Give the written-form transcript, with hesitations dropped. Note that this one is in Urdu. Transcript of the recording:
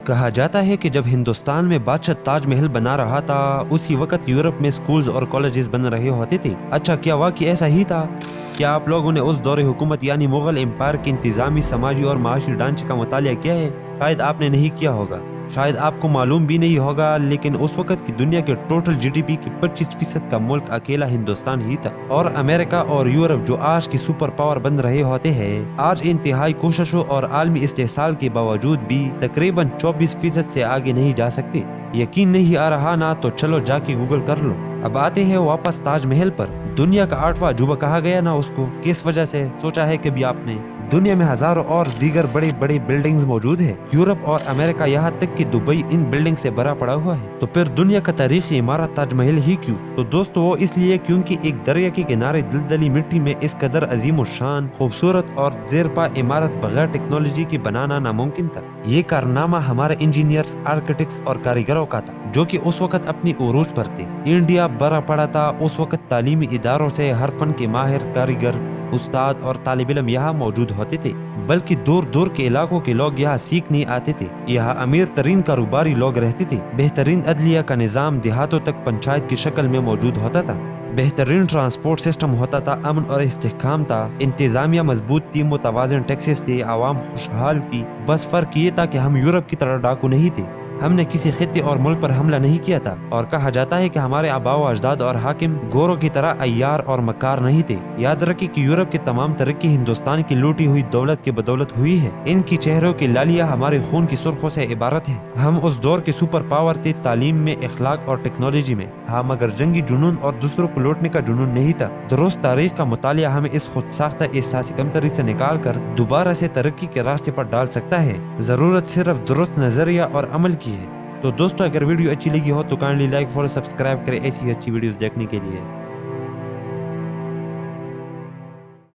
کہا جاتا ہے کہ جب ہندوستان میں بادشاہ تاج محل بنا رہا تھا اسی وقت یورپ میں سکولز اور کالجز بن رہے ہوتے تھے۔ اچھا، کیا واقعی ایسا ہی تھا؟ کیا آپ لوگوں نے اس دور حکومت یعنی مغل امپائر کے انتظامی، سماجی اور معاشی ڈھانچے کا مطالعہ کیا ہے؟ شاید آپ نے نہیں کیا ہوگا، شاید آپ کو معلوم بھی نہیں ہوگا، لیکن اس وقت کی دنیا کے ٹوٹل جی ڈی پی کی 25% کا ملک اکیلا ہندوستان ہی تھا، اور امریکہ اور یورپ جو آج کی سپر پاور بن رہے ہوتے ہیں، آج انتہائی کوششوں اور عالمی استحصال کے باوجود بھی تقریباً 24% سے آگے نہیں جا سکتے۔ یقین نہیں آ رہا نا تو چلو جا کے گوگل کر لو۔ اب آتے ہیں واپس تاج محل پر۔ دنیا کا 8واں عجوبہ کہا گیا نا اس کو، کس وجہ سے؟ سوچا ہے کبھی آپ نے؟ دنیا میں ہزاروں اور دیگر بڑے بڑے بلڈنگز موجود ہیں، یورپ اور امریکہ یہاں تک کہ دبئی ان بلڈنگ سے بھرا پڑا ہوا ہے، تو پھر دنیا کا تاریخی عمارت تاج محل ہی کیوں؟ تو دوستو وہ اس لیے کیونکہ ایک دریا کے کنارے دلدلی مٹی میں اس قدر عظیم الشان، خوبصورت اور دیر پا عمارت بغیر ٹیکنالوجی کے بنانا ناممکن تھا۔ یہ کارنامہ ہمارے انجینئرز، آرکیٹیکٹس اور کاریگروں کا تھا، جو کہ اس وقت اپنی عروج پر تھے۔ انڈیا بھرا پڑا تھا، اس وقت تعلیمی اداروں سے ہر فن کے ماہر کاریگر، استاد اور طالب علم یہاں موجود ہوتے تھے، بلکہ دور دور کے علاقوں کے لوگ یہاں سیکھنے آتے تھے۔ یہاں امیر ترین کاروباری لوگ رہتے تھے، بہترین عدلیہ کا نظام دیہاتوں تک پنچایت کی شکل میں موجود ہوتا تھا، بہترین ٹرانسپورٹ سسٹم ہوتا تھا، امن اور استحکام تھا، انتظامیہ مضبوط تھی، متوازن ٹیکسز تھے، عوام خوشحال تھی۔ بس فرق یہ تھا کہ ہم یورپ کی طرح ڈاکو نہیں تھے، ہم نے کسی خطے اور ملک پر حملہ نہیں کیا تھا، اور کہا جاتا ہے کہ ہمارے آباء و اجداد اور حاکم گوروں کی طرح عیار اور مکار نہیں تھے۔ یاد رکھیں کہ یورپ کی تمام ترقی ہندوستان کی لوٹی ہوئی دولت کی بدولت ہوئی ہے، ان کی چہروں کی لالیاں ہمارے خون کی سرخوں سے عبارت ہے۔ ہم اس دور کے سپر پاور تھے، تعلیم میں، اخلاق اور ٹیکنالوجی میں، ہاں، مگر جنگی جنون اور دوسروں کو لوٹنے کا جنون نہیں تھا۔ درست تاریخ کا مطالعہ ہمیں اس خود ساختہ احساسی کمتری سے نکال کر دوبارہ سے ترقی کے راستے پر ڈال سکتا ہے، ضرورت صرف درست نظریہ اور عمل کی ہے۔ تو دوستو، اگر ویڈیو اچھی لگی ہو تو کائنڈلی لائک، فالو، سبسکرائب کریں ایسی اچھی ویڈیوز دیکھنے کے لیے۔